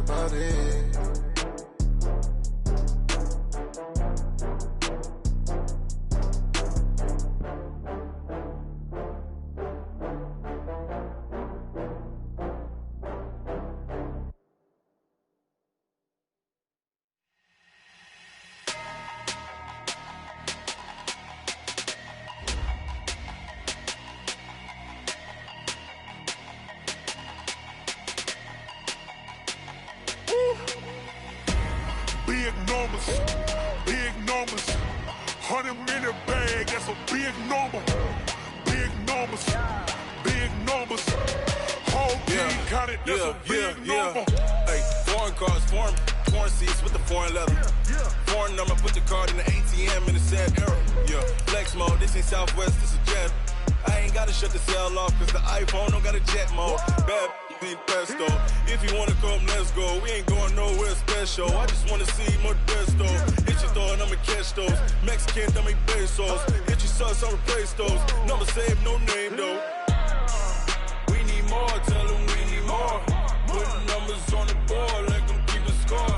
about it. Big numbers, 100-minute bag, that's a big number. Big numbers, whole team got it, that's a big number. Hey, foreign cars, foreign seats with the foreign leather. Foreign number, put the card in the ATM in the sad era. Yeah, flex mode, this ain't Southwest, this is jet. I ain't gotta shut the cell off, cause the iPhone don't got a jet mode. Bad need pesto. If you wanna come, let's go. We ain't going nowhere special. I just wanna see Modesto. Hit your thought, I'ma catch those. Mexican, I make pesos. Hit your sauce, I'll replace those. Number saved, no name though. We need more, tell them we need more. Putting numbers on the board, let them keep a score.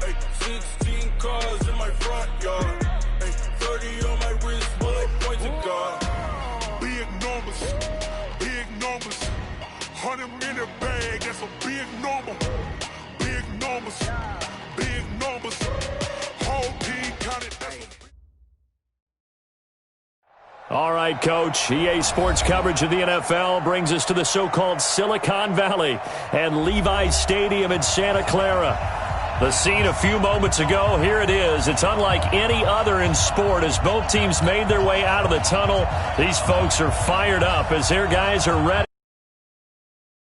Hey, 16 cars in my front yard. Hey, 30 on my wrist, bullet point to God. Big numbers, 100-minute bag, that's a big number. Big numbers, whole team got it. All right, Coach. EA Sports coverage of the NFL brings us to the so-called Silicon Valley and Levi's Stadium in Santa Clara. The scene a few moments ago, here it is. It's unlike any other in sport as both teams made their way out of the tunnel. These folks are fired up as their guys are ready.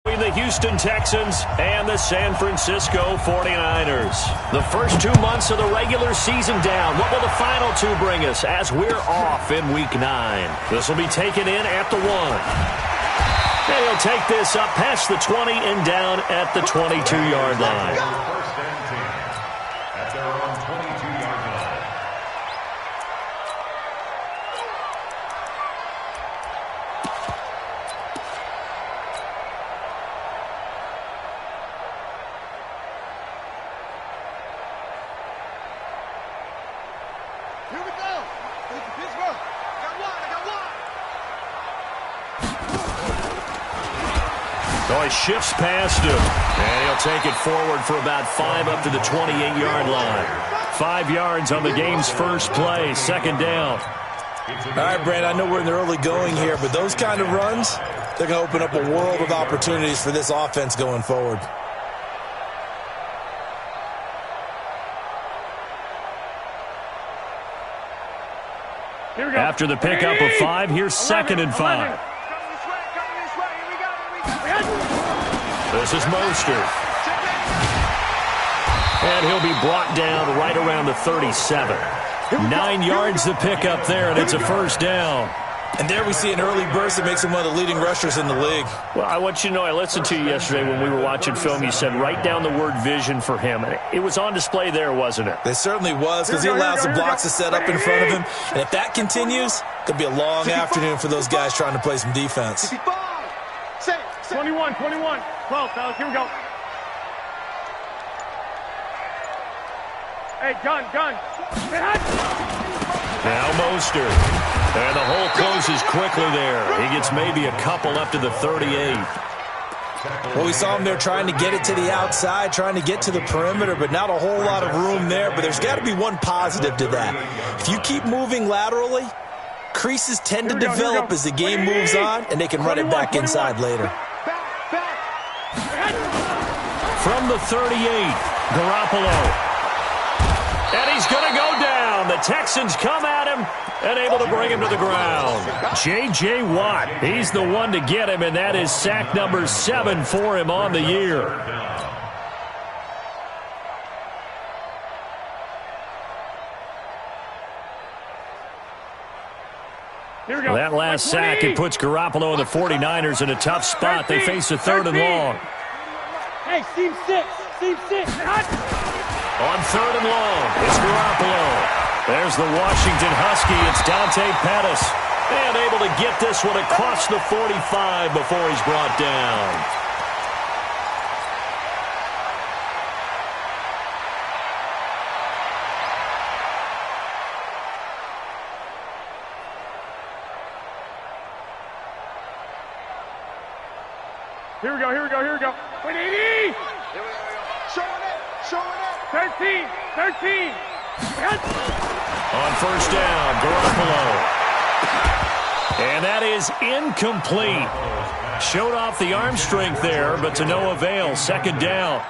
The Houston Texans and the San Francisco 49ers. The first 2 months of the regular season down. What will the final two bring us as we're off in Week 9? This will be taken in at the 1. And he'll take this up past the 20 and down at the 22-yard line. First and 10 at their own 22-yard line. Here we go. Pittsburgh. I got one. So he shifts past him, and he'll take it forward for about 5 up to the 28-yard line. 5 yards on the game's first play, second down. All right, Brand, I know we're in the early going here, but those kind of runs, they're going to open up a world of opportunities for this offense going forward. After the pickup of 5, here's 2nd and 5. This is Mostert. And he'll be brought down right around the 37. 9 yards the pickup there, and it's a first down. And there we see an early burst that makes him one of the leading rushers in the league. Well, I want you to know, I listened to you yesterday when we were watching film. You said write down the word vision for him. It was on display there, wasn't it? It certainly was, because he allows the blocks to set up in front of him. And if that continues, it could be a long afternoon for those guys trying to play some defense. 21. 12, fellas, here we go. Hey, gun. Now Mostert. And the hole closes quickly there. He gets maybe a couple up to the 38. Well, we saw him there trying to get it to the outside, trying to get to the perimeter, but not a whole lot of room there. But there's got to be one positive to that. If you keep moving laterally, creases tend to develop as the game moves on, and they can run it back inside later. From the 38, Garoppolo. And he's going to go down. The Texans come at him and able to bring him to the ground. J.J. Watt, he's the one to get him, and that is sack number 7 for him on the year. Here we go. That last sack, it puts Garoppolo and the 49ers in a tough spot. They face a 3rd and long. Hey, Team 6. On 3rd and long, it's Garoppolo. There's the Washington Husky. It's Dante Pettis. And able to get this one across the 45 before he's brought down. Here we go, here we go, here we go. 180! Showing it, showing it. 13, 13. On first down, Garoppolo. And that is incomplete. Showed off the arm strength there, but to no avail. Second down.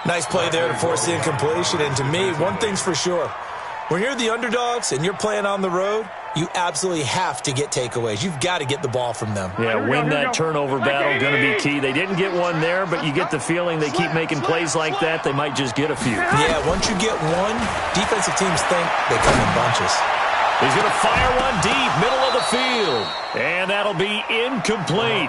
Nice play there to force the incompletion. And to me, one thing's for sure. When you're the underdogs and you're playing on the road, you absolutely have to get takeaways. You've got to get the ball from them. Yeah, win that turnover battle, going to be key. They didn't get one there, but you get the feeling they keep making plays like that, they might just get a few. Yeah, once you get one, defensive teams think they come in bunches. He's going to fire one deep, middle of the field. And that'll be incomplete.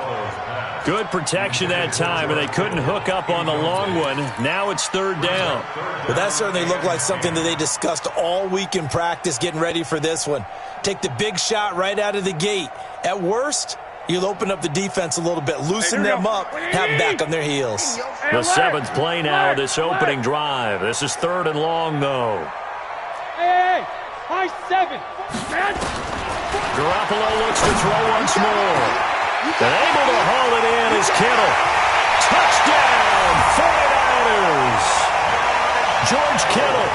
Good protection that time, and they couldn't hook up on the long one. Now it's third down. Well, that certainly looked like something that they discussed all week in practice, getting ready for this one. Take the big shot right out of the gate. At worst, you'll open up the defense a little bit, loosen them up, have them back on their heels. The seventh play now of this opening drive. This is third and long, though. Hey, high 7. Garoppolo looks to throw once more. And able to haul it in is Kittle. Touchdown, 49ers. George Kittle,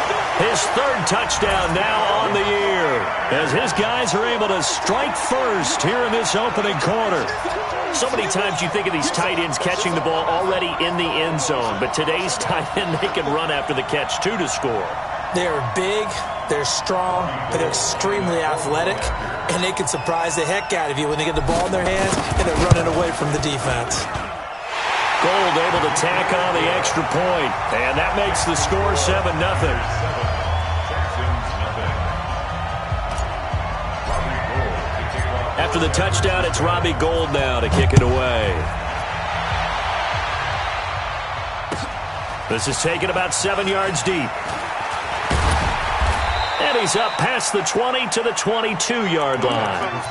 his third touchdown now on the year, as his guys are able to strike first here in this opening quarter. So many times you think of these tight ends catching the ball already in the end zone, but today's tight end, they can run after the catch, too, to score. They're big, they're strong, but they're extremely athletic, and they can surprise the heck out of you when they get the ball in their hands and they're running away from the defense. Gold able to tack on the extra point, and that makes the score 7-0. After the touchdown, it's Robbie Gould now to kick it away. This is taken about 7 yards deep. And he's up past the 20 to the 22-yard line.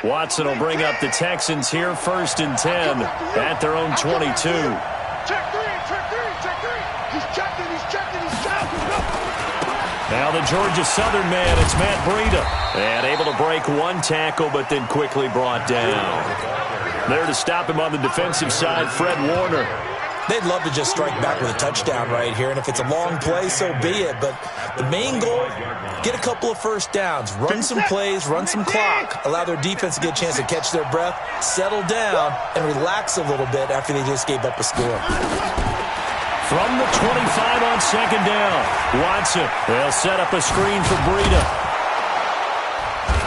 Watson will bring up the Texans here, 1st and 10 at their own 22. Check 3, check 3, check 3. He's checking, he's checking, he's checking. Now the Georgia Southern man, it's Matt Breida. And able to break one tackle, but then quickly brought down. There to stop him on the defensive side, Fred Warner. They'd love to just strike back with a touchdown right here, and if it's a long play, so be it. But the main goal, get a couple of first downs, run some plays, run some clock, allow their defense to get a chance to catch their breath, settle down, and relax a little bit after they just gave up a score. From the 25 on second down, Watson, they'll set up a screen for Breida.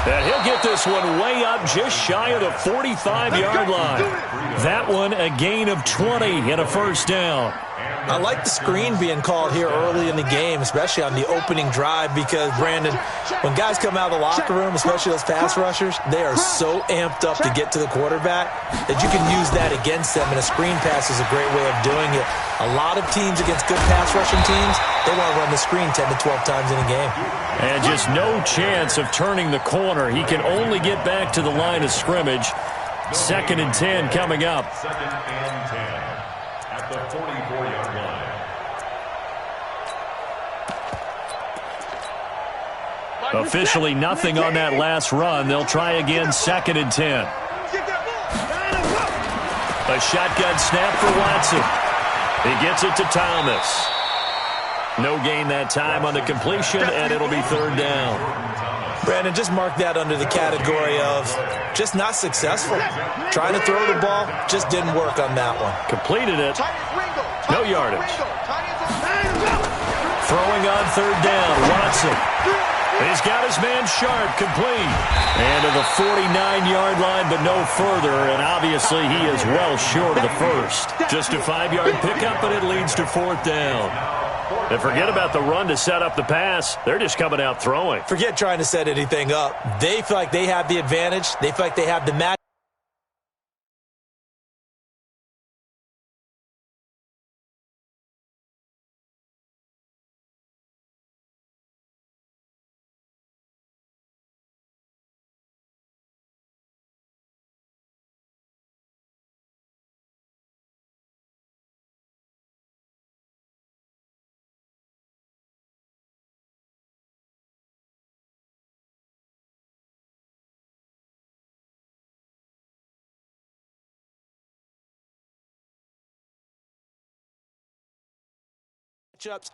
And he'll get this one way up just shy of the 45-yard line. That one a gain of 20 and a first down. I like the screen being called here early in the game, especially on the opening drive, because, Brandon, when guys come out of the locker room, especially those pass rushers, they are so amped up to get to the quarterback that you can use that against them, and a screen pass is a great way of doing it. A lot of teams against good pass rushing teams, they want to run the screen 10 to 12 times in a game. And just no chance of turning the corner. He can only get back to the line of scrimmage. 2nd and 10 coming up. 2nd and 10 at the 44-yard line. Officially nothing on that last run. They'll try again, 2nd and 10. A shotgun snap for Watson. He gets it to Thomas. No gain that time on the completion, and it'll be third down. Brandon, just mark that under the category of just not successful. Trying to throw the ball, just didn't work on that one. Completed it. No yardage. Throwing on third down, Watson. He's got his man Sharp, complete. And to the 49-yard line, but no further, and obviously he is well short of the first. Just a 5-yard pickup, but it leads to 4th down. And forget about the run to set up the pass. They're just coming out throwing. Forget trying to set anything up. They feel like they have the advantage. They feel like they have the match.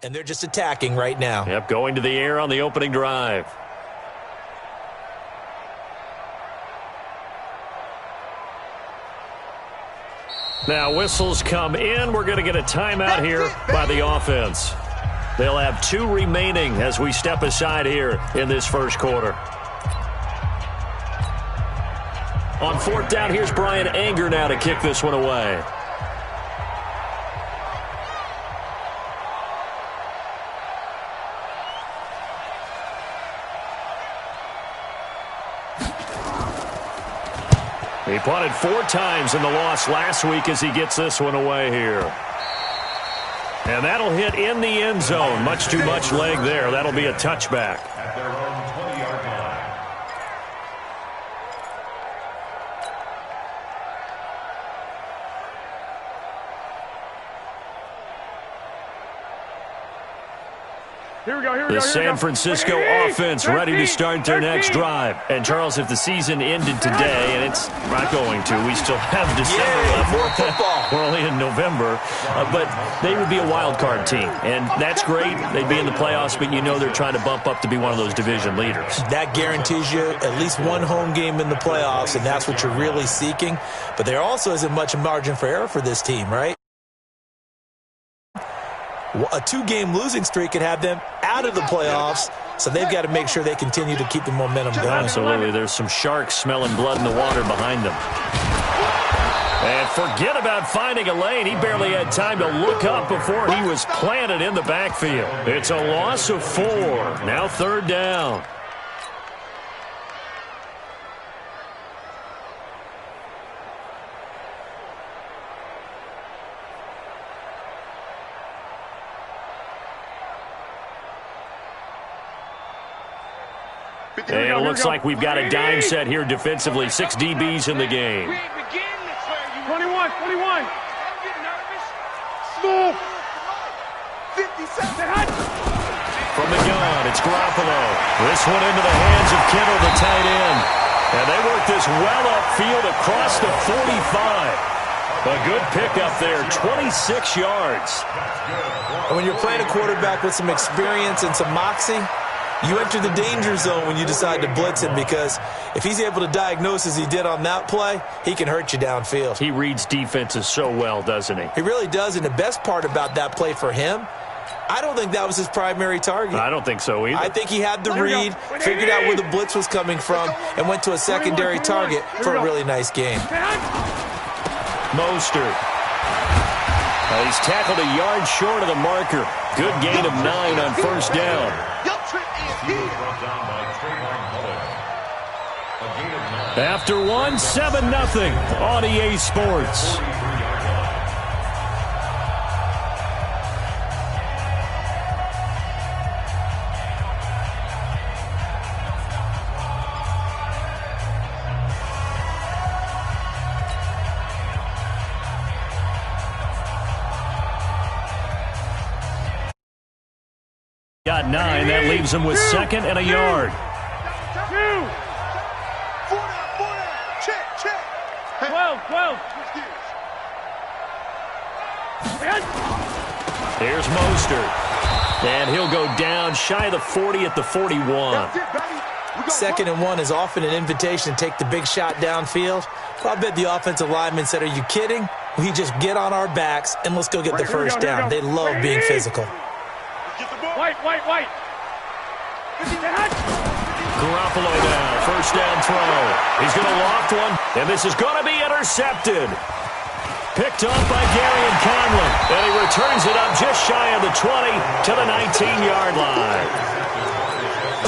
And they're just attacking right now. Yep, going to the air on the opening drive. Now whistles come in. We're going to get a timeout here by the offense. They'll have 2 remaining as we step aside here in this first quarter. On 4th down, here's Brian Anger now to kick this one away. He punted 4 times in the loss last week as he gets this one away here. And that'll hit in the end zone. Much too much leg there. That'll be a touchback. At their own 20-yard line. Here we go, The San Francisco offense ready to start their next drive. And, Charles, if the season ended today, and it's not going to, we still have December left. More football. We're only in November. But they would be a wild card team. And that's great. They'd be in the playoffs, but you know they're trying to bump up to be one of those division leaders. That guarantees you at least one home game in the playoffs, and that's what you're really seeking. But there also isn't much margin for error for this team, right? A 2-game losing streak could have them out of the playoffs, so they've got to make sure they continue to keep the momentum going. Absolutely. There's some sharks smelling blood in the water behind them. And forget about finding a lane. He barely had time to look up before he was planted in the backfield. It's a loss of 4. Now 3rd down. And it looks like we've got a dime set here defensively. 6 DBs in the game. 21. Smooth. 57. From the gun, it's Garoppolo. This one into the hands of Kittle, the tight end. And they work this well upfield across the 45. A good pickup there, 26 yards. And when you're playing a quarterback with some experience and some moxie, you enter the danger zone when you decide to blitz him, because if he's able to diagnose as he did on that play, he can hurt you downfield. He reads defenses so well, doesn't he? He really does, and the best part about that play for him, I don't think that was his primary target. I don't think so either. I think he had the read, figured out where the blitz was coming from, and went to a secondary target for a really nice game. Mostert. He's tackled a yard short of the marker. Good gain of 9 on 1st down. After 1, 7-0 on EA Sports. Got 9. That leaves him with 2nd and a yard. 12. Here's Mostert. And he'll go down shy of the 40 at the 41. 2nd and 1 is often an invitation to take the big shot downfield. But I bet the offensive lineman said, "Are you kidding? We just get on our backs and let's go get the first down." They love being physical. White. Garoppolo down. 1st down throw. He's going to loft one, and this is going to be intercepted. Picked up by Garyon Conlon, and he returns it up just shy of the 20 to the 19-yard line.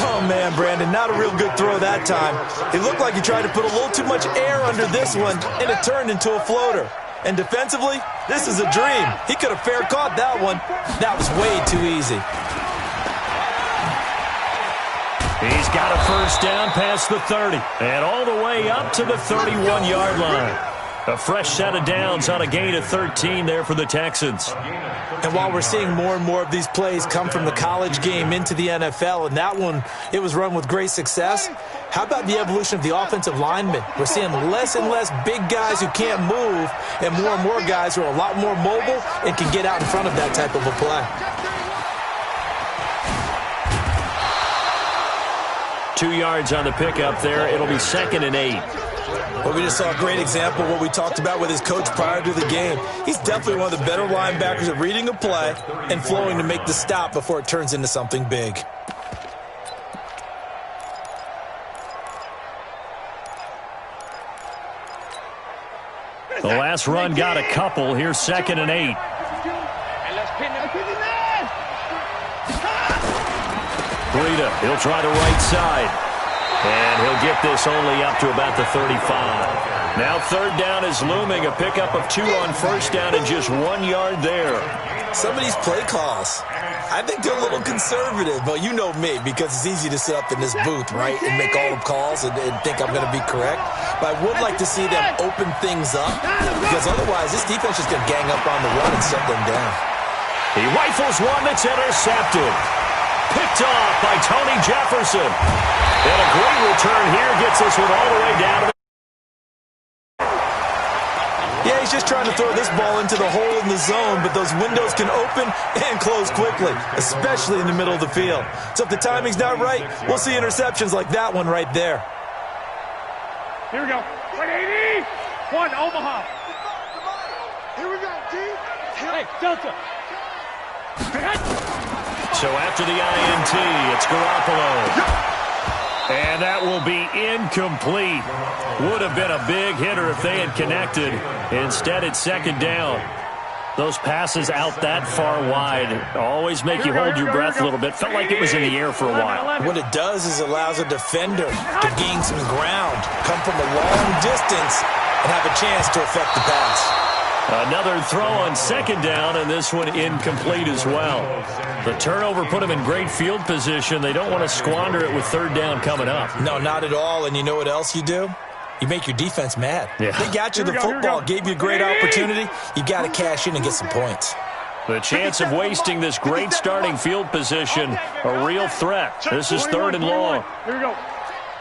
Oh, man, Brandon, not a real good throw that time. It looked like he tried to put a little too much air under this one, and it turned into a floater. And defensively, this is a dream. He could have fair caught that one. That was way too easy. He's got a 1st down past the 30 and all the way up to the 31-yard line. A fresh set of downs on a gain of 13 there for the Texans. And while we're seeing more and more of these plays come from the college game into the NFL, and that one, it was run with great success, how about the evolution of the offensive linemen? We're seeing less and less big guys who can't move and more guys who are a lot more mobile and can get out in front of that type of a play. 2 yards on the pickup there. It'll be 2nd and 8. Well, we just saw a great example of what we talked about with his coach prior to the game. He's definitely one of the better linebackers at reading a play and flowing to make the stop before it turns into something big. The last run got a couple. Here's 2nd and 8. Breida, he'll try the right side. And he'll get this only up to about the 35. Now 3rd down is looming. A pickup of 2 on 1st down and just 1 yard there. Some of these play calls, I think they're a little conservative. But you know me, because it's easy to sit up in this booth, right, and make all the calls and think I'm going to be correct. But I would like to see them open things up, because otherwise this defense is going to gang up on the run and shut them down. He rifles one that's intercepted. Picked off by Tony Jefferson. And a great return here gets this one all the way down to the... Yeah, he's just trying to throw this ball into the hole in the zone, but those windows can open and close quickly, especially in the middle of the field. So if the timing's not right, we'll see interceptions like that one right there. Here we go. 180. 1, Omaha. Here we go, T. Hey, Delta. So after the INT, it's Garoppolo. And that will be incomplete. Would have been a big hitter if they had connected. Instead, it's 2nd down. Those passes out that far wide always make you hold your breath a little bit. Felt like it was in the air for a while. What it does is it allows a defender to gain some ground, come from a long distance, and have a chance to affect the pass. Another throw on 2nd down, and this one incomplete as well. The turnover put them in great field position. They don't want to squander it with 3rd down coming up. No, not at all. And you know what else you do? You make your defense mad. Yeah. They got you the football, gave you a great opportunity. You got to cash in and get some points. The chance of wasting this great starting field position, a real threat. This is 3rd and long. Here we go.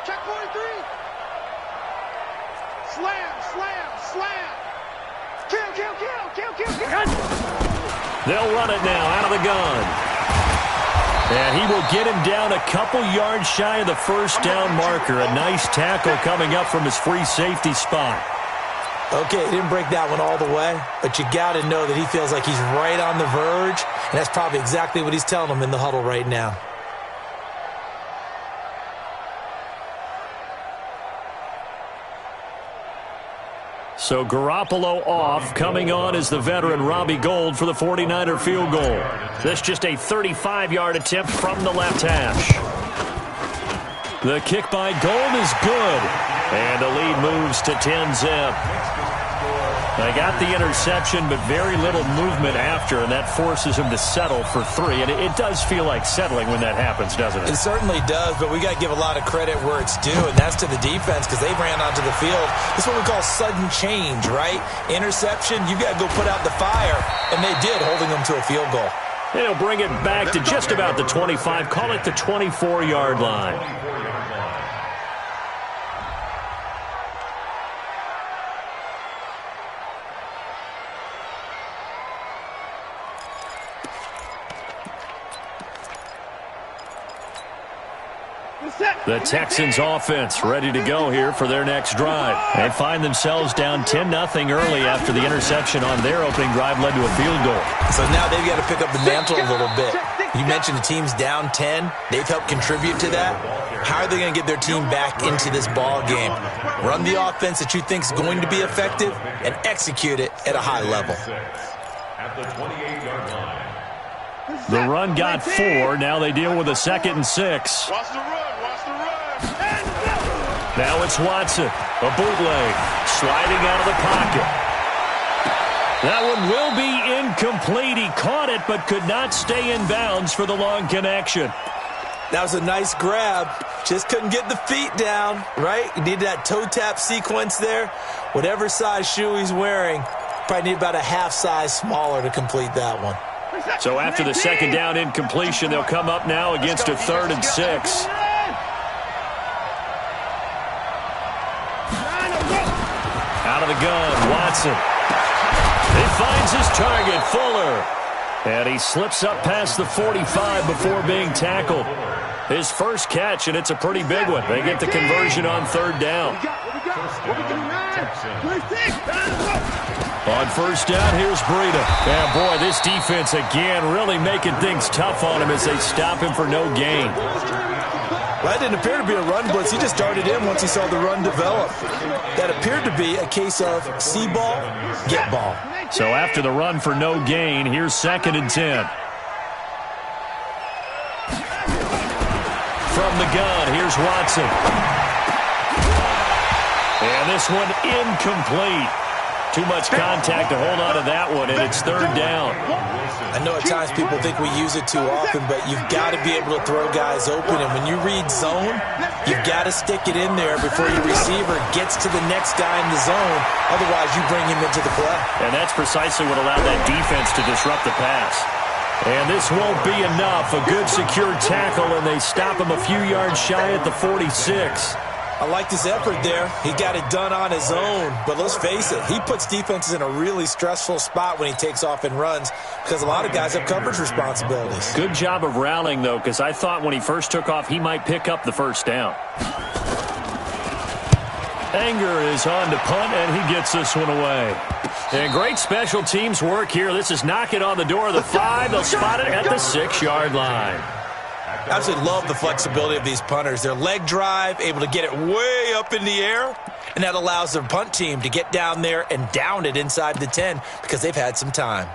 Check 43. Slam, slam, slam. Kill, kill, kill, kill, kill, kill. They'll run it now out of the gun. And he will get him down a couple yards shy of the 1st down marker. A nice tackle coming up from his free safety spot. Okay, he didn't break that one all the way, but you got to know that he feels like he's right on the verge, and that's probably exactly what he's telling them in the huddle right now. So Garoppolo off. Coming on is the veteran Robbie Gould for the 49er field goal. This just a 35-yard attempt from the left hash. The kick by Gould is good. And the lead moves to 10-zip. They got the interception, but very little movement after, and that forces him to settle for 3. And it does feel like settling when that happens, doesn't it? It certainly does, but we got to give a lot of credit where it's due, and that's to the defense because they ran onto the field. This is what we call sudden change, right? Interception, you got to go put out the fire, and they did, holding them to a field goal. They'll bring it back to just about the 25, call it the 24-yard line. The Texans offense ready to go here for their next drive. They find themselves down 10-0 early after the interception on their opening drive led to a field goal. So now they've got to pick up the mantle a little bit. You mentioned the team's down 10. They've helped contribute to that. How are they going to get their team back into this ball game? Run the offense that you think is going to be effective and execute it at a high level. At the 28-yard line. The run got 4. Now they deal with a 2nd and 6. Watch the run. Watch the run. Now it's Watson. A bootleg. Sliding out of the pocket. That one will be incomplete. He caught it but could not stay in bounds for the long connection. That was a nice grab. Just couldn't get the feet down, right? You need that toe tap sequence there. Whatever size shoe he's wearing, probably need about a half size smaller to complete that one. So after the 2nd down incompletion, they'll come up now against a 3rd and 6. Out of the gun, Watson. He finds his target, Fuller. And he slips up past the 45 before being tackled. His first catch, and it's a pretty big one. They get the conversion on third down. On first down, here's Breida. And, boy, this defense, again, really making things tough on him as they stop him for no gain. Well, that didn't appear to be a run blitz. He just darted in once he saw the run develop. That appeared to be a case of see ball, get ball. So after the run for no gain, here's 2nd and 10. From the gun, here's Watson. And this one incomplete. Too much contact to hold on to that one, and it's 3rd down. I know at times people think we use it too often, but you've got to be able to throw guys open. And when you read zone, you've got to stick it in there before your receiver gets to the next guy in the zone. Otherwise, you bring him into the play. And that's precisely what allowed that defense to disrupt the pass. And this won't be enough. A good secure tackle, and they stop him a few yards shy at the 46. I like this effort there. He got it done on his own. But let's face it, he puts defenses in a really stressful spot when he takes off and runs because a lot of guys have coverage responsibilities. Good job of rallying, though, because I thought when he first took off, he might pick up the first down. Anger is on to punt, and he gets this one away. And great special teams work here. This is knocking on the door of the 5. They'll spot it at the 6-yard line. I absolutely love the flexibility of these punters. Their leg drive, able to get it way up in the air, and that allows their punt team to get down there and down it inside the 10 because they've had some time.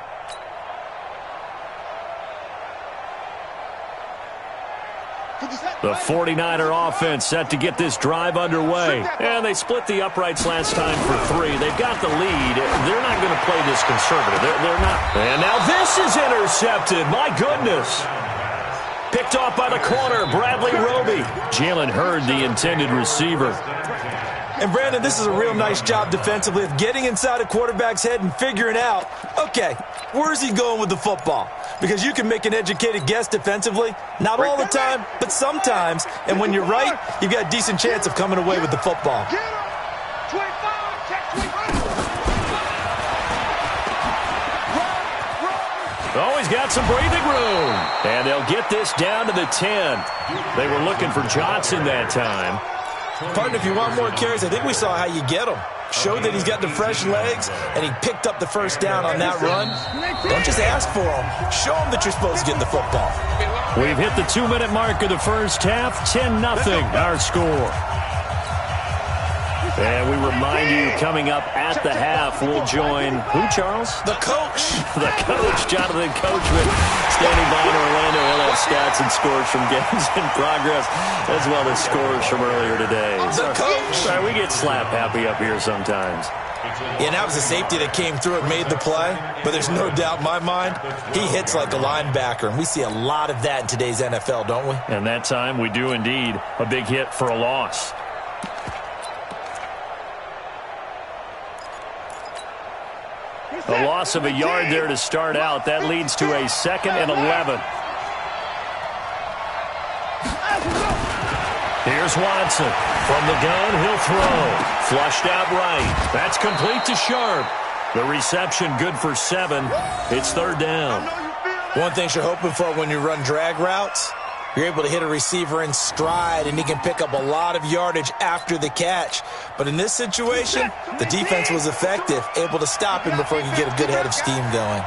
The 49er offense set to get this drive underway. And they split the uprights last time for 3. They've got the lead. They're not going to play this conservative. They're not. And now this is intercepted. My goodness. Picked off by the corner, Bradley Roby. Jalen Hurd, the intended receiver. And, Brandon, this is a real nice job defensively of getting inside a quarterback's head and figuring out, okay, where's he going with the football? Because you can make an educated guess defensively, not all the time, but sometimes. And when you're right, you've got a decent chance of coming away with the football. Always got some breathing room. And they'll get this down to the 10. They were looking for Johnson that time. Partner, if you want more carries, I think we saw how you get him. Showed that he's got the fresh legs, and he picked up the first down on that run. Don't just ask for him. Show him that you're supposed to get the football. We've hit the 2-minute mark of the first half. 10-0 our score. And we remind you, coming up at the half, we'll join who, Charles? The coach. The coach, Jonathan Coachman, standing by in Orlando. He'll have stats and scores from games in progress, as well as scores from earlier today. The coach. Sorry, we get slap happy up here sometimes. Yeah, and that was a safety that came through and made the play. But there's no doubt in my mind, he hits like a linebacker. And we see a lot of that in today's NFL, don't we? And that time we do indeed. A big hit for a loss. A loss of a yard there to start out. That leads to a 2nd and 11. Here's Watson. From the gun, he'll throw. Flushed out right. That's complete to Sharp. The reception good for 7. It's 3rd down. One thing you're hoping for when you run drag routes, you're able to hit a receiver in stride, and he can pick up a lot of yardage after the catch. But in this situation, the defense was effective, able to stop him before he could get a good head of steam going.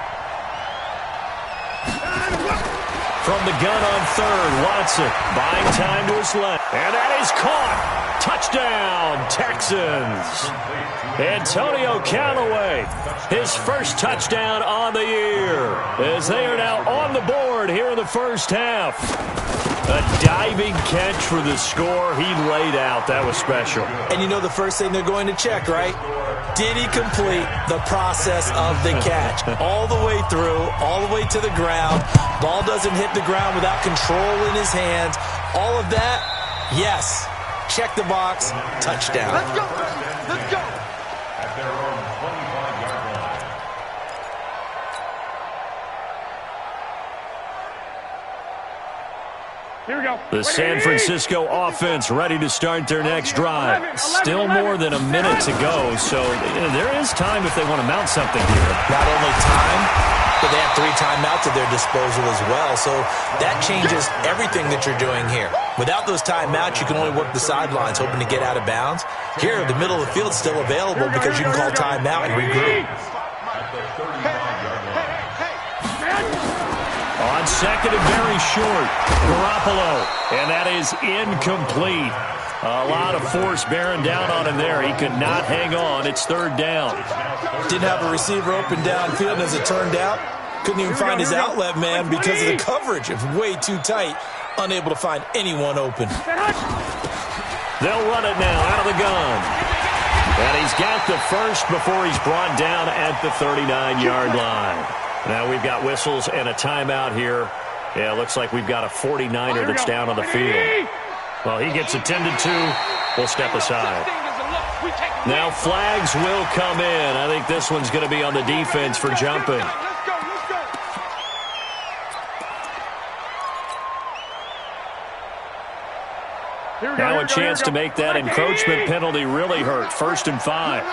From the gun on 3rd, Watson buying time to his left. And that is caught. Touchdown, Texans. Antonio Callaway, his first touchdown on the year, as they are now on the board here in the first half. A diving catch for the score he laid out. That was special. And you know the first thing they're going to check, right? Did he complete the process of the catch? All the way through, all the way to the ground. Ball doesn't hit the ground without control in his hands. All of that, yes. Check the box, touchdown. Let's go, let's go. At their own 25-yard line. Here we go. The San Francisco offense ready to start their next drive. Still more than a minute to go, so there is time if they want to mount something here. Not only time, But they have 3 timeouts at their disposal as well, so that changes everything that you're doing here. Without those timeouts, you can only work the sidelines, hoping to get out of bounds. Here, the middle of the field is still available because you can call timeout and regroup. On second and very short, Garoppolo, and that is incomplete. A lot of force bearing down on him there. He could not hang on. It's 3rd down. Didn't have a receiver open downfield, and as it turned out, couldn't even find his outlet man because of the coverage. It was way too tight, unable to find anyone open. They'll run it now out of the gun. And he's got the first before he's brought down at the 39-yard line. Now we've got whistles and a timeout here. Yeah, looks like we've got a 49er that's down on the field. Well, he gets attended to. We'll step aside. Now flags will come in. I think this one's going to be on the defense for jumping. Now a chance to make that encroachment penalty really hurt. 1st and 5.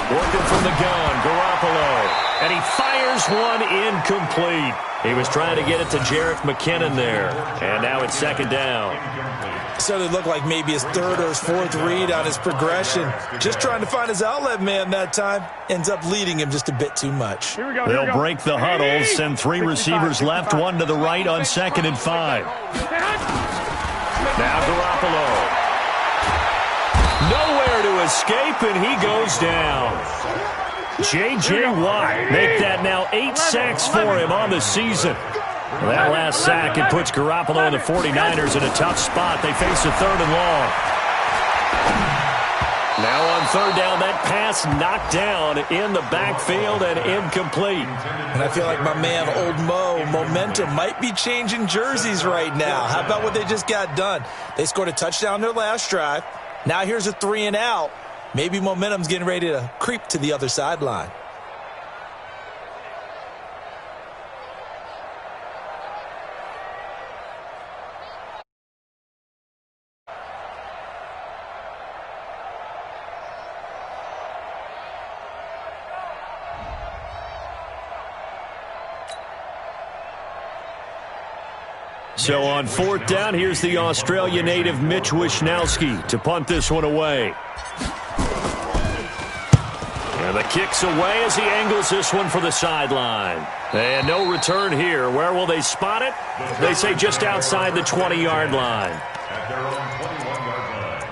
Working from the gun, Garoppolo. And he fires one incomplete. He was trying to get it to Jerick McKinnon there. And now it's 2nd down. Certainly looked like maybe his 3rd or his 4th read on his progression. Just trying to find his outlet man that time. Ends up leading him just a bit too much. They'll break the huddle, send 3 receivers left, 1 to the right on 2nd and 5. Now Garoppolo. Nowhere to escape, and he goes down. J.J. Watt make that now 8 sacks for him on the season. That last sack, it puts Garoppolo and the 49ers in a tough spot. They face a 3rd and long. Now on 3rd down, that pass knocked down in the backfield and incomplete. And I feel like my man, Old Mo, momentum might be changing jerseys right now. How about what they just got done? They scored a touchdown their last drive. Now here's a 3 and out. Maybe momentum's getting ready to creep to the other sideline. So on 4th down, here's the Australia native Mitch Wishnowsky to punt this one away. And the kick's away as he angles this one for the sideline. And no return here. Where will they spot it? They say just outside the 20-yard line. At their own 21-yard line.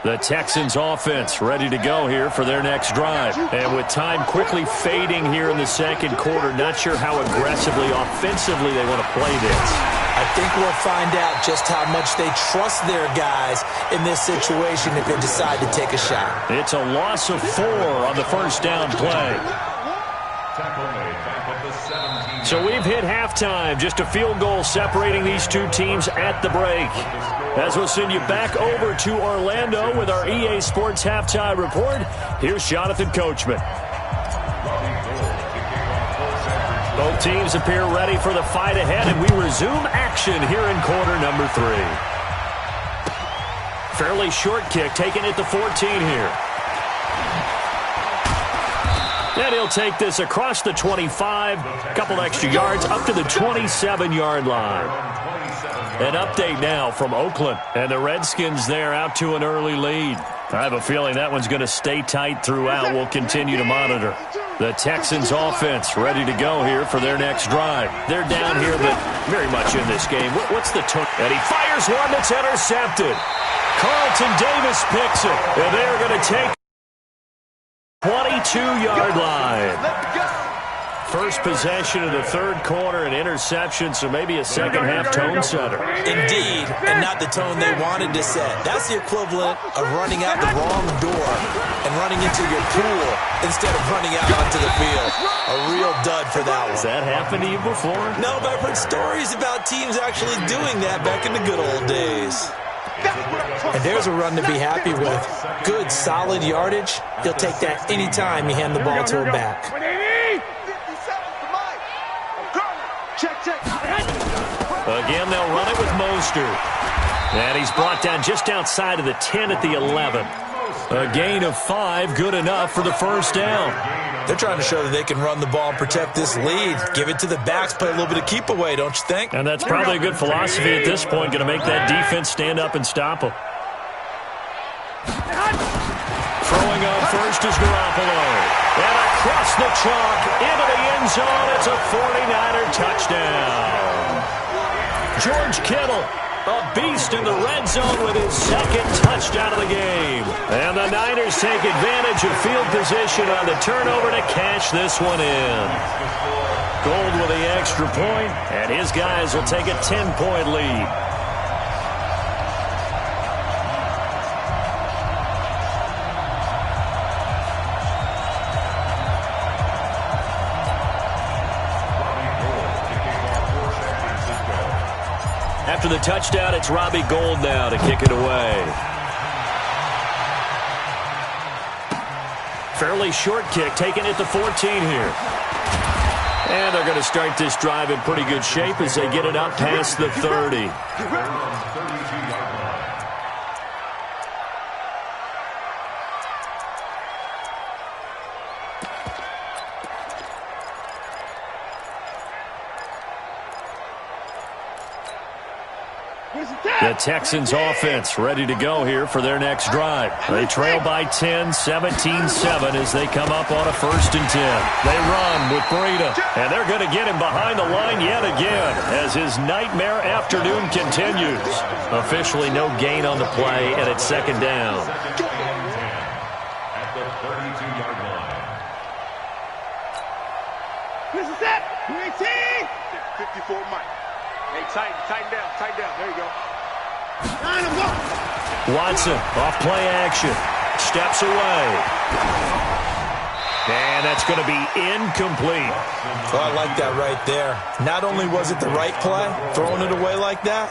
The Texans offense ready to go here for their next drive. And with time quickly fading here in the 2nd quarter, not sure how aggressively, offensively they want to play this. I think we'll find out just how much they trust their guys in this situation if they decide to take a shot. It's a loss of 4 on the 1st down play. So we've hit halftime. Just a field goal separating these 2 teams at the break. As we'll send you back over to Orlando with our EA Sports Halftime Report, here's Jonathan Coachman. Both teams appear ready for the fight ahead, and we resume action here in quarter number 3. Fairly short kick, taken at the 14 here. And he'll take this across the 25, a couple extra yards, up to the 27-yard line. An update now from Oakland, and the Redskins there out to an early lead. I have a feeling that one's going to stay tight throughout. We'll continue to monitor. The Texans offense ready to go here for their next drive. They're down here, but very much in this game. What's the turn? And he fires one that's intercepted. Carlton Davis picks it, and they're going to take 22-yard line. First possession of the 3rd quarter, an interception, so maybe a second-half tone setter. Indeed, and not the tone they wanted to set. That's the equivalent of running out the wrong door and running into your pool instead of running out onto the field. A real dud for that one. Has that happened to you before? No, but I've heard stories about teams actually doing that back in the good old days. And there's a run to be happy with. Good, solid yardage. He'll take that anytime you hand the ball to him back. Again, they'll run it with Mostert. And he's brought down just outside of the 10 at the 11. A gain of 5, good enough for the first down. They're trying to show that they can run the ball and protect this lead. Give it to the backs, play a little bit of keep away, don't you think? And that's probably a good philosophy at this point, going to make that defense stand up and stop them. Throwing on first is Garoppolo. And across the chalk, into the end zone, it's a 49er touchdown. George Kittle, a beast in the red zone with his second touchdown of the game. And the Niners take advantage of field position on the turnover to cash this one in. Gold with the extra point, and his guys will take a 10-point lead. After the touchdown, it's Robbie Gould now to kick it away. Fairly short kick, taken at the 14 here. And they're going to start this drive in pretty good shape as they get it up past the 30. The Texans offense ready to go here for their next drive. They trail by 10, 17-7 as they come up on a 1st and 10. They run with Breida, and they're going to get him behind the line yet again as his nightmare afternoon continues. Officially no gain on the play, and it's 2nd down. At the 32-yard line. This is it. 54 Mike. Hey, tighten down. There you go. Watson, off play action, steps away. And that's going to be incomplete. Well, I like that right there. Not only was it the right play, throwing it away like that,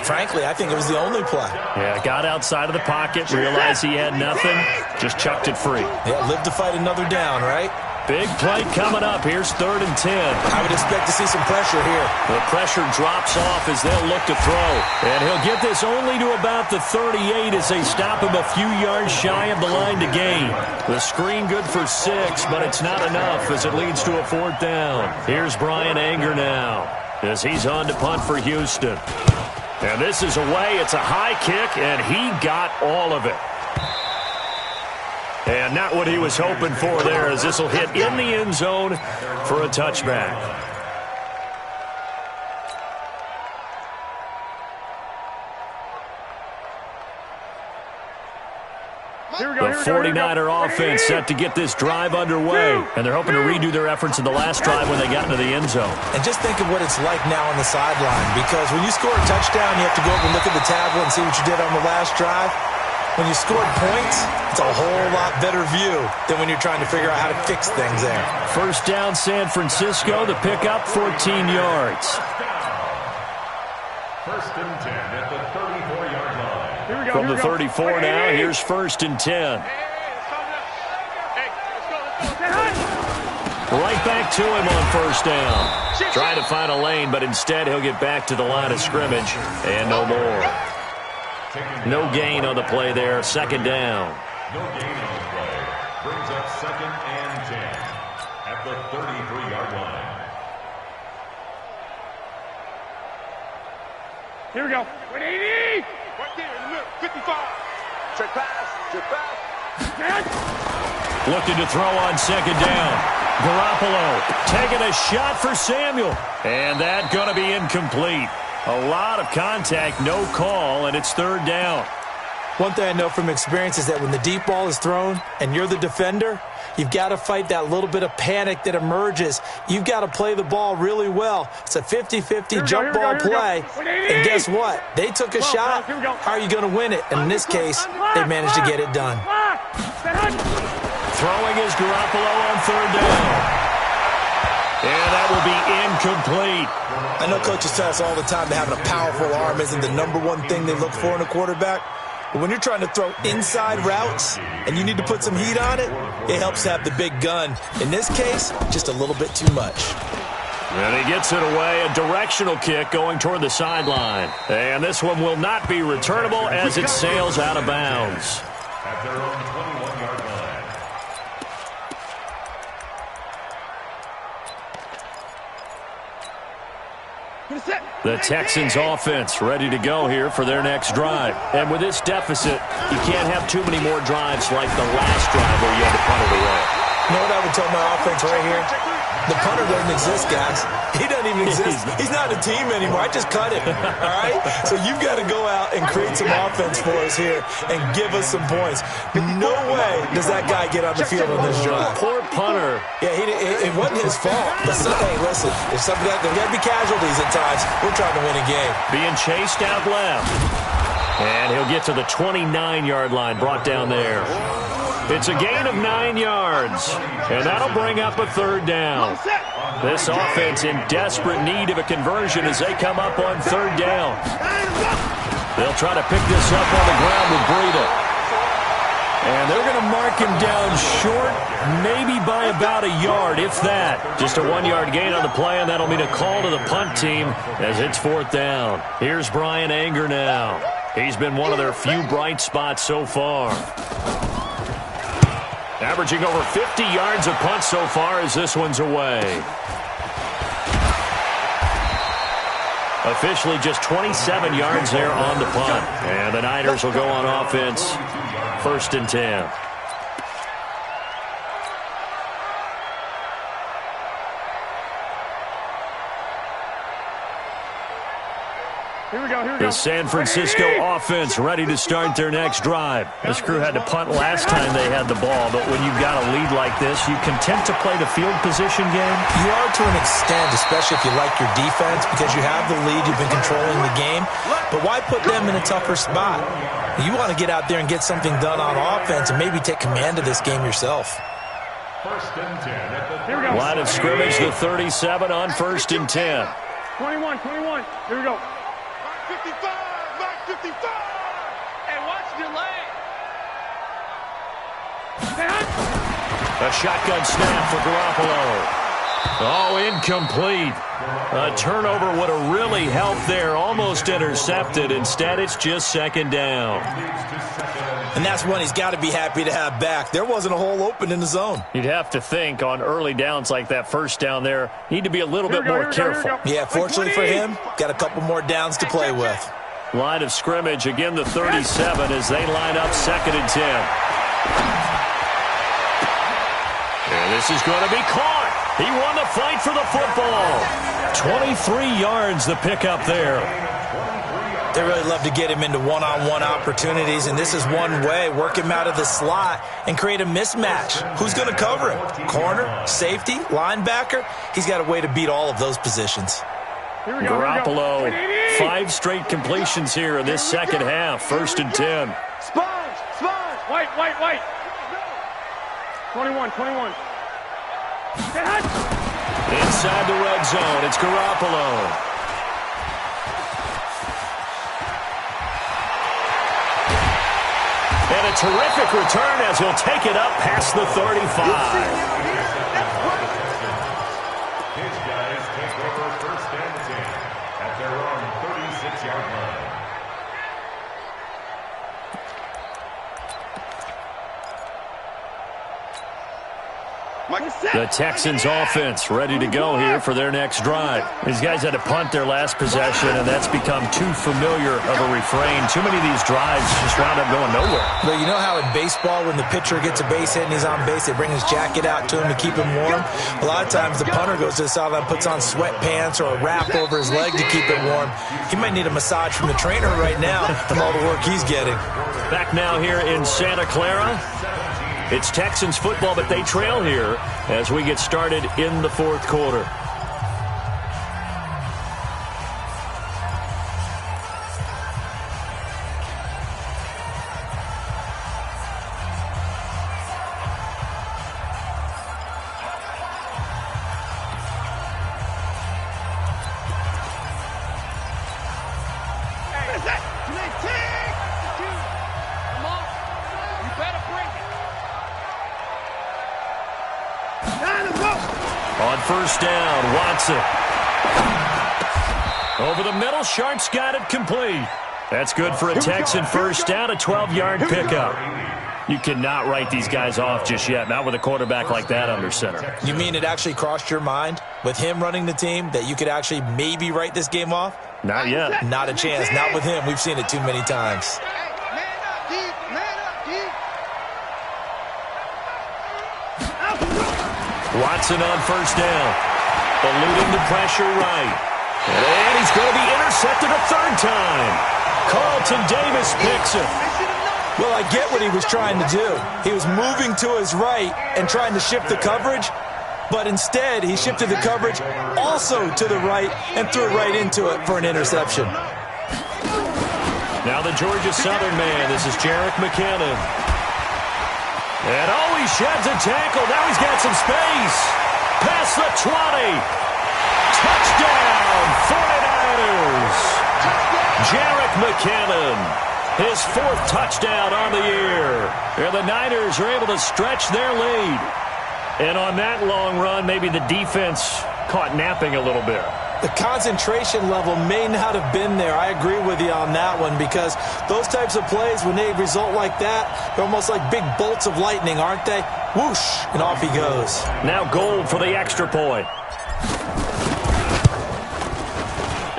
frankly, I think it was the only play. Yeah, got outside of the pocket, realized he had nothing, just chucked it free. Yeah, live to fight another down, right? Big play coming up. Here's 3rd and 10. I would expect to see some pressure here. The pressure drops off as they'll look to throw. And he'll get this only to about the 38 as they stop him a few yards shy of the line to gain. The screen good for 6, but it's not enough as it leads to a 4th down. Here's Brian Anger now as he's on to punt for Houston. And this is away. It's a high kick, and he got all of it. And not what he was hoping for there as this will hit in the end zone for a touchback. The 49er offense set to get this drive underway. And they're hoping to redo their efforts in the last drive when they got into the end zone. And just think of what it's like now on the sideline. Because when you score a touchdown, you have to go over and look at the tablet and see what you did on the last drive. When you scored points, it's a whole lot better view than when you're trying to figure out how to fix things there. 1st down, San Francisco. The pickup, 14 yards. 1st and 10 at the 34-yard line. From the 34 now, here's 1st and 10. Right back to him on 1st down. Trying to find a lane, but instead he'll get back to the line of scrimmage and no more. No gain on the play there. 2nd down. No gain on the play. Brings up 2nd and 10 at the 33-yard line. Here we go. 180. Right there in the middle. 55. Check pass. Looking to throw on 2nd down. Garoppolo taking a shot for Samuel. And that going to be incomplete. A lot of contact, no call, and it's 3rd down. One thing I know from experience is that when the deep ball is thrown and you're the defender, you've got to fight that little bit of panic that emerges. You've got to play the ball really well. It's a 50-50 jump ball play. And guess what? They took a shot. How are you going to win it? And in this case, they managed to get it done. Throwing is Garoppolo on 3rd down. And that will be incomplete. I know coaches tell us all the time that having a powerful arm isn't the #1 thing they look for in a quarterback. But when you're trying to throw inside routes and you need to put some heat on it, it helps to have the big gun. In this case, just a little bit too much. And he gets it away, a directional kick going toward the sideline. And this one will not be returnable as it sails out of bounds. At their own 21-yard line. The Texans offense ready to go here for their next drive. And with this deficit, you can't have too many more drives like the last drive where you had to punt it away. You know what I would tell my offense right here? The punter doesn't exist, guys. He doesn't even exist. He's not a team anymore. I just cut him, all right? So you've got to go out and create some offense for us here and give us some points. No way does that guy get on the field on this drive. Poor punter. Yeah, it wasn't his fault. But hey, listen, if there's got to be casualties at times, we're trying to win a game. Being chased out left. And he'll get to the 29-yard line, brought down there. It's a gain of 9 yards, and that'll bring up a third down. This offense in desperate need of a conversion as they come up on third down. They'll try to pick this up on the ground with Breida. And they're going to mark him down short, maybe by about a yard, if that. Just a 1-yard gain on the play, and that'll mean a call to the punt team as it's fourth down. Here's Brian Anger now. He's been one of their few bright spots so far. Averaging over 50 yards of punt so far as this one's away. Officially just 27 yards there on the punt. And the Niners will go on offense. 1st and 10. Here we go. The San Francisco offense ready to start their next drive. This crew had to punt last time they had the ball, but when you've got a lead like this, you content to play the field position game? You are to an extent, especially if you like your defense, because you have the lead, you've been controlling the game. But why put them in a tougher spot? You want to get out there and get something done on offense and maybe take command of this game yourself. 1st and 10 at the Line of scrimmage, the 37 on 1st and 10. 21. Here we go. 55, Mark 55. Hey, watch delay. A shotgun snap for Garoppolo. Oh, incomplete. A turnover would have really helped there. Almost intercepted. Instead, it's just 2nd down. And that's one he's got to be happy to have back. There wasn't a hole open in the zone. You'd have to think on early downs like that 1st down there, need to be a little bit more careful. Yeah, fortunately for him, got a couple more downs to play with. Line of scrimmage, again the 37 as they line up 2nd and 10. And this is going to be caught. He won the fight for the football. 23 yards the pickup there. They really love to get him into one-on-one opportunities, and this is one way. Work him out of the slot and create a mismatch. Who's going to cover him? Corner, safety, linebacker? He's got a way to beat all of those positions. Garoppolo, 5 straight completions here in this second half. 1st and 10. Sponge. White. 21. Inside the red zone, it's Garoppolo. And a terrific return as he'll take it up past the 35. His guys take over 1st and 10 at their own 36-yard line. The Texans offense ready to go here for their next drive. These guys had to punt their last possession, and that's become too familiar of a refrain. Too many of these drives just wound up going nowhere. But you know how in baseball, when the pitcher gets a base hit and he's on base, they bring his jacket out to him to keep him warm? A lot of times the punter goes to the sideline, puts on sweatpants or a wrap over his leg to keep it warm. He might need a massage from the trainer right now from all the work he's getting. Back now here in Santa Clara. It's Texans football, but they trail here as we get started in the 4th quarter. On 1st down, Watson Over the middle, Sharks got it complete. That's good for a Texan first down, a 12-yard pickup. You cannot write these guys off just yet, not with a quarterback like that under center. You mean it actually crossed your mind with him running the team that you could actually maybe write this game off? Not yet. Not a chance. Not with him. We've seen it too many times. Watson on first down. Eluding the pressure right. And he's going to be intercepted a third time. Carlton Davis picks it. Well, I get what he was trying to do. He was moving to his right and trying to shift the coverage, but instead he shifted the coverage also to the right and threw right into it for an interception. Now the Georgia Southern man. This is Jerick McKinnon. And he sheds a tackle. Now he's got some space. Past the 20. Touchdown, 49ers. Jerick McKinnon. His fourth touchdown on the year. And the Niners are able to stretch their lead. And on that long run, maybe the defense caught napping a little bit. The concentration level may not have been there. I agree with you on that one because those types of plays, when they result like that, they're almost like big bolts of lightning, aren't they? Whoosh, and off he goes. Now Gold for the extra point.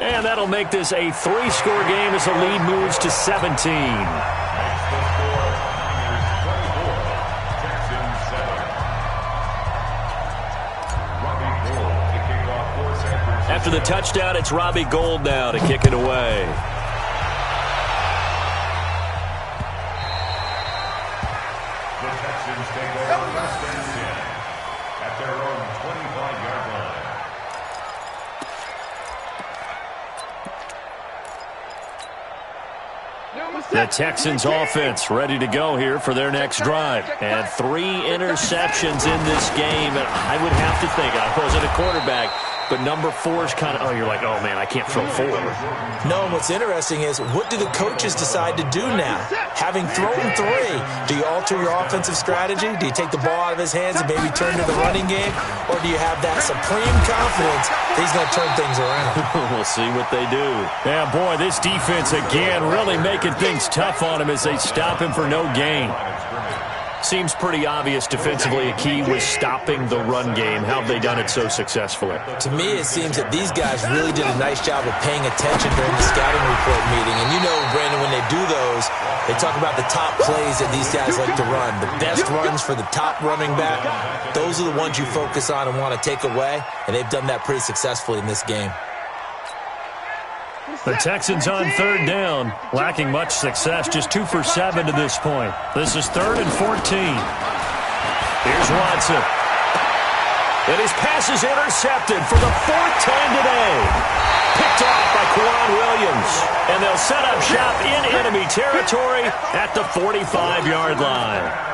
And that'll make this a 3-score game as the lead moves to 17. After the touchdown, it's Robbie Gould now to kick it away. The Texans take over first and 10 at their own 25-yard line. The Texans offense ready to go here for their next drive. And 3 interceptions in this game. And I would have to think, I wasn't a quarterback, but number 4 is kind of, you're like, oh, man, I can't throw 4. No, and what's interesting is, what do the coaches decide to do now? Having thrown 3, do you alter your offensive strategy? Do you take the ball out of his hands and maybe turn to the running game? Or do you have that supreme confidence that he's going to turn things around? We'll see what they do. Yeah, boy, this defense, again, really making things tough on him as they stop him for no gain. Seems pretty obvious defensively a key was stopping the run game. How have they done it so successfully? To me, it seems that these guys really did a nice job of paying attention during the scouting report meeting. And you know, Brandon, when they do those, they talk about the top plays that these guys like to run. The best runs for the top running back. Those are the ones you focus on and want to take away. And they've done that pretty successfully in this game. The Texans on third down, lacking much success, just 2 for 7 to this point. This is 3rd and 14. Here's Watson. And his pass is intercepted for the 4th time today. Picked off by Quan Williams. And they'll set up shop in enemy territory at the 45-yard line.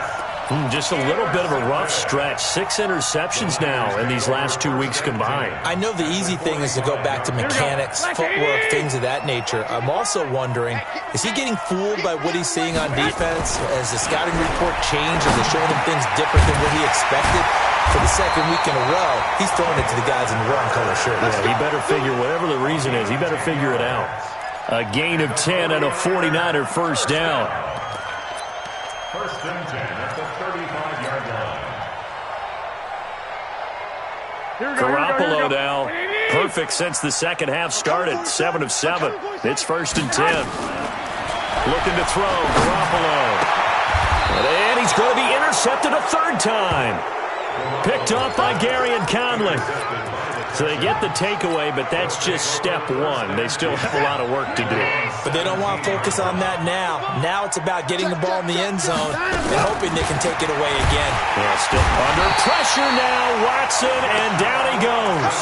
Just a little bit of a rough stretch. 6 interceptions now in these last 2 weeks combined. I know the easy thing is to go back to mechanics, footwork, things of that nature. I'm also wondering, is he getting fooled by what he's seeing on defense? Has the scouting report changed? Is it showing him things different than what he expected? For the 2nd week in a row, he's throwing it to the guys in the wrong color shirt. Yeah, he better figure, whatever the reason is, he better figure it out. A gain of 10 and a 49er first down. First and 10 at the 35-yard line. Garoppolo now, perfect since the second half started. 7 of 7. It's 1st and 10. Looking to throw, Garoppolo. And he's going to be intercepted a 3rd time. Picked off by Gary and Conley. So they get the takeaway, but that's just step 1. They still have a lot of work to do. But they don't want to focus on that now. Now it's about getting the ball in the end zone and hoping they can take it away again. Yeah, still under pressure now, Watson, and down he goes.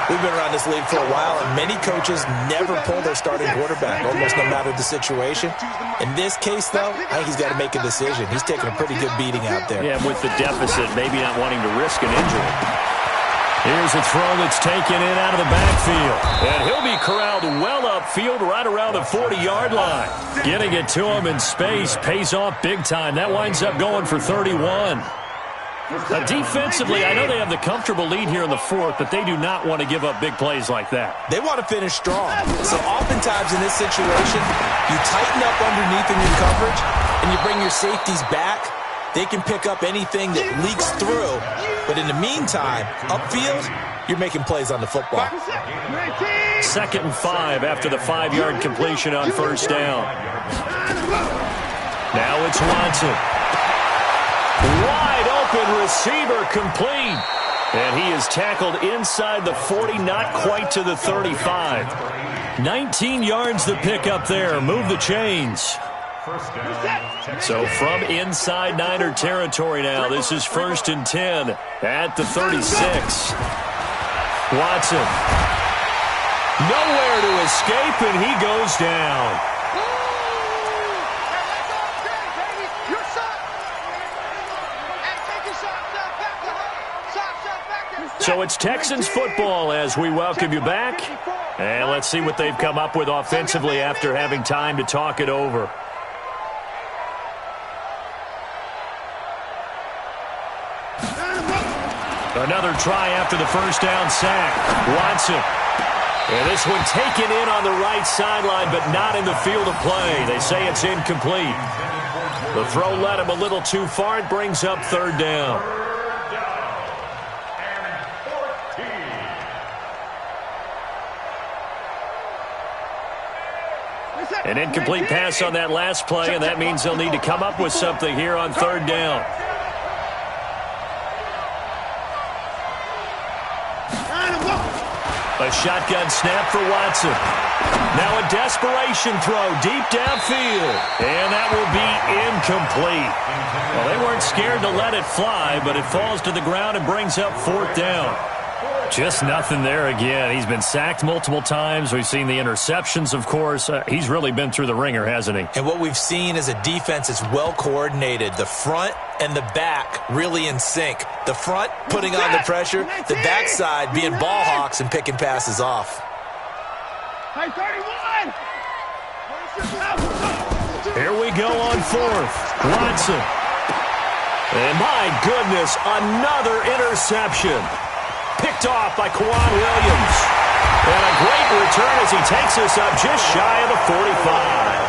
We've been around this league for a while, and many coaches never pull their starting quarterback, almost no matter the situation. In this case, though, I think he's got to make a decision. He's taking a pretty good beating out there. Yeah, with the deficit, maybe not wanting to risk an injury. Here's a throw that's taken in out of the backfield. And he'll be corralled well upfield right around the 40-yard line. Getting it to him in space pays off big time. That winds up going for 31. Defensively, I know they have the comfortable lead here in the fourth, but they do not want to give up big plays like that. They want to finish strong. So oftentimes in this situation, you tighten up underneath in your coverage, and you bring your safeties back. They can pick up anything that leaks through. But in the meantime, upfield, you're making plays on the football. 2nd and 5 after the 5-yard completion on first down. Now it's Watson. Wide open receiver complete. And he is tackled inside the 40, not quite to the 35. 19 yards the pick up there. Move the chains. So from inside Niner territory now, this is 1st and 10 at the 36. Watson. Nowhere to escape, and he goes down. So it's Texans football as we welcome you back. And let's see what they've come up with offensively after having time to talk it over. Another try after the first down sack. Watson. And this one taken in on the right sideline, but not in the field of play. They say it's incomplete. The throw led him a little too far. It brings up 3rd down. An incomplete pass on that last play, and that means they'll need to come up with something here on 3rd down. A shotgun snap for Watson. Now a desperation throw deep downfield. And that will be incomplete. Well, they weren't scared to let it fly, but it falls to the ground and brings up 4th down. Just nothing there again. He's been sacked multiple times. We've seen the interceptions, of course. He's really been through the ringer, hasn't he? And what we've seen is a defense that's well coordinated. The front and the back really in sync. The front putting on the pressure, the backside being ball hawks and picking passes off. Here we go on 4th. Watson. And my goodness, another interception. Picked off by Kwan Williams. And a great return as he takes us up just shy of the 45.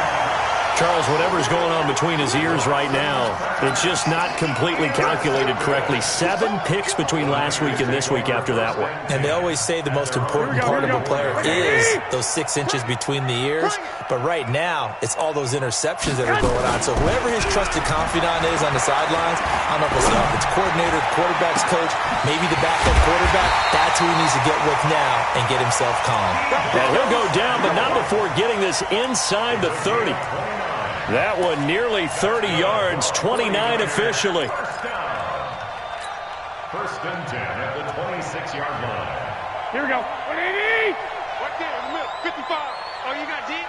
Charles, whatever's going on between his ears right now, it's just not completely calculated correctly. 7 picks between last week and this week after that one. And they always say the most important part of a player is those 6 inches between the ears. But right now, it's all those interceptions that are going on. So whoever his trusted confidant is on the sidelines, I don't know if it's the offense coordinator, quarterback's coach, maybe the backup quarterback, that's who he needs to get with now and get himself calm. And he'll go down, but not before getting this inside the 30. That one nearly 30 yards, 29 officially. 1st and 10 at the 26-yard line. Here we go. 180. Right there in the middle. 55. Oh, you got deep?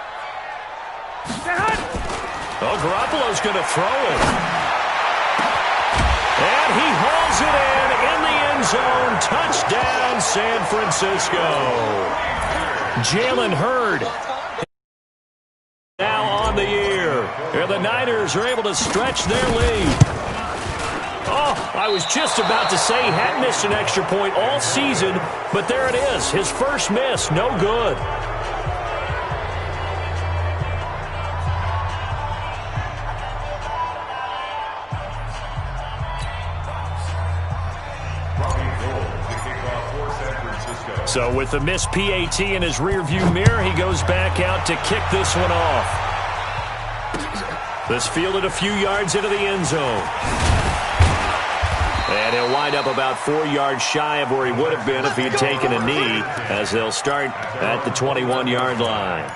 Oh, Garoppolo's going to throw it. And he hauls it in the end zone. Touchdown, San Francisco. Jalen Hurd now on the year. And the Niners are able to stretch their lead. Oh, I was just about to say he hadn't missed an extra point all season, but there it is. His first miss, no good. So with the missed PAT in his rearview mirror, he goes back out to kick this one off. This fielded a few yards into the end zone. And he'll wind up about 4 yards shy of where he would have been if he had taken a knee, as they'll start at the 21-yard line.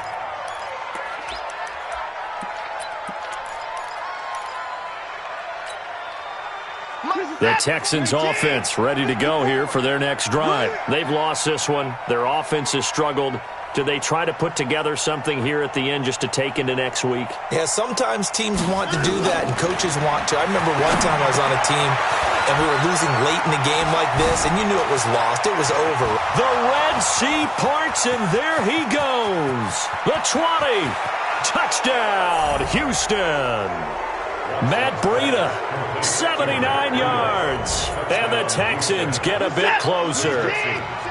The Texans offense ready to go here for their next drive. They've lost this one. Their offense has struggled. Do they try to put together something here at the end just to take into next week? Yeah, sometimes teams want to do that and coaches want to. I remember one time I was on a team and we were losing late in the game like this, and you knew it was lost. It was over. The Red Sea parts, and there he goes. The 20. Touchdown, Houston. Matt Breida, 79 yards. And the Texans get a bit closer.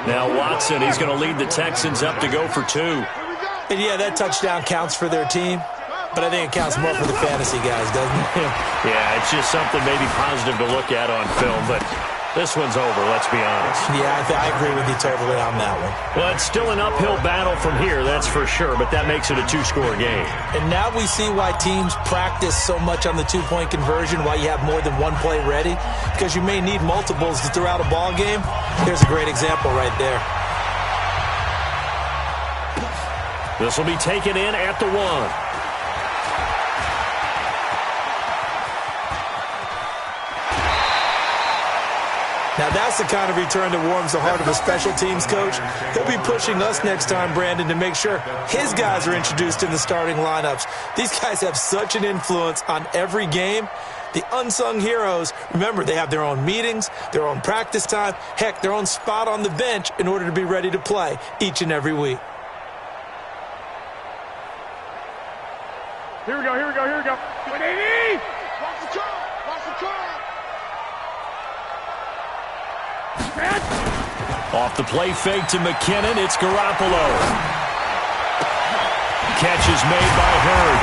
Now Watson, he's going to lead the Texans up to go for 2. And yeah, that touchdown counts for their team, but I think it counts more for the fantasy guys, doesn't it? Yeah, it's just something maybe positive to look at on film, but this one's over, let's be honest. Yeah, I agree with you totally on that one. Well, it's still an uphill battle from here, that's for sure, but that makes it a 2-score game. And now we see why teams practice so much on the 2-point conversion, why you have more than one play ready, because you may need multiples to throw out a ball game. Here's a great example right there. This will be taken in at the 1. Now, that's the kind of return that warms the heart of a special teams coach. He'll be pushing us next time, Brandon, to make sure his guys are introduced in the starting lineups. These guys have such an influence on every game. The unsung heroes, remember, they have their own meetings, their own practice time, heck, their own spot on the bench in order to be ready to play each and every week. Here we go, here we go, here we go. Watch the curl, watch the curl. Off the play fake to McKinnon, it's Garoppolo. Catch is made by Hurd.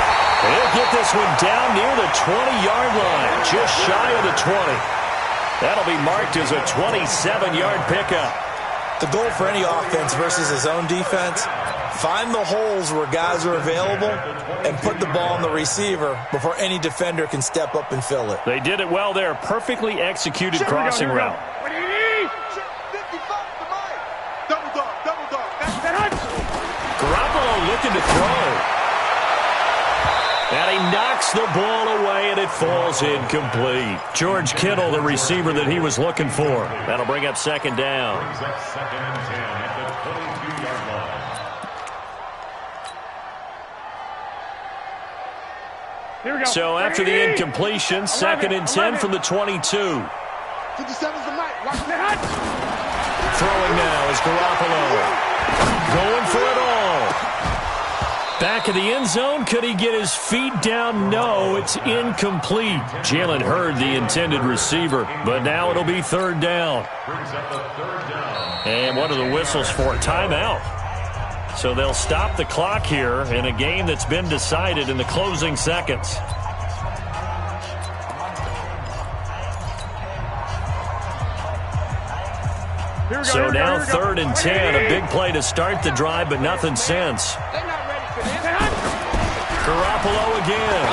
He'll get this one down near the 20-yard line, just shy of the 20. That'll be marked as a 27-yard pickup. The goal for any offense versus his own defense, find the holes where guys are available and put the ball on the receiver before any defender can step up and fill it. They did it well there. Perfectly executed crossing route. Garoppolo looking to throw. And he knocks the ball away, and it falls incomplete. George Kittle, the receiver that he was looking for. That'll bring up second down. Brings up 2nd and 10 at the 22-yard line. Here we go. So after the incompletion, 2nd and 10 from the 22. 57's the night. Watch the hot. Throwing now is Garoppolo. Going for it all. Back of the end zone. Could he get his feet down? No, it's incomplete. Jalen Hurd, the intended receiver. But now it'll be 3rd down. Brings up the 3rd down. And what are the whistles for? Timeout. So they'll stop the clock here in a game that's been decided in the closing seconds. So now 3rd and 10. A big play to start the drive, but nothing since. Garoppolo again.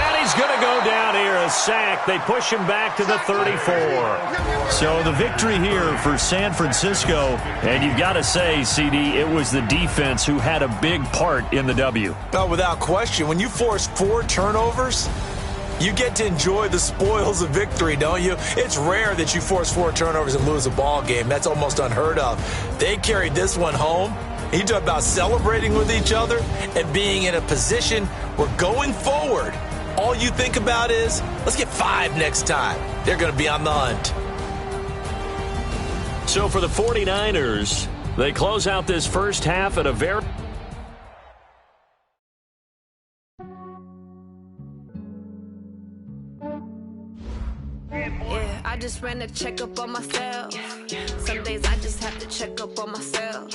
And he's going to go down here, a sack. They push him back to the 34. So the victory here for San Francisco. And you've got to say, CD, it was the defense who had a big part in the W. Oh, without question. When you force 4 turnovers, you get to enjoy the spoils of victory, don't you? It's rare that you force 4 turnovers and lose a ball game. That's almost unheard of. They carried this one home. You talk about celebrating with each other and being in a position where going forward, all you think about is, let's get 5 next time. They're going to be on the hunt. So for the 49ers, they close out this first half at a very... I just ran a checkup on myself. Some days I just have to check up on myself.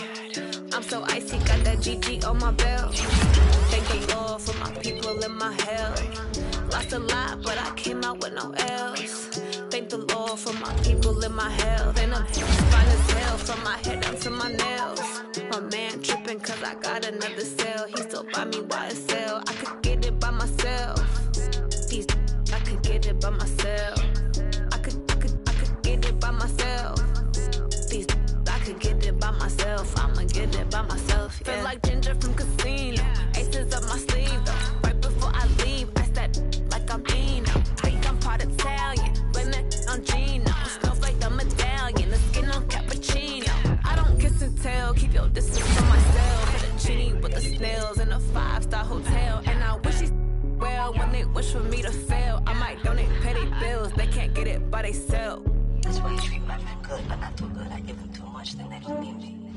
I'm so icy, got that GG on my belt. Thank the Lord for my people and my health. Lost a lot, but I came out with no L's. Thank the Lord for my people and my health. And I'm fine as hell from my head down to my nails. My man tripping cause I got another cell. He still buy me YSL. I could get it by myself. I could get it by myself. I could get it by myself. I could get it by myself. I'ma get it by myself. Yeah. Feel like Ginger from Casino. Aces up my sleeve though. Right before I leave, I step like I'm Dino. Think I'm part Italian. Blame that on Gino. Snowflake the medallion. The skin on cappuccino. I don't kiss and tell. Keep your distance from myself. Hit a genie with the snails in a 5-star hotel. And I wish he's well when they wish for me to fail. I might donate petty bills. They can't get it by they sell. That's why you treat my men good, but not too good. I give them too much, then they don't need me.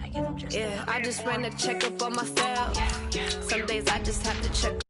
I give them Yeah, I just ran a checkup on myself. Some days I just have to check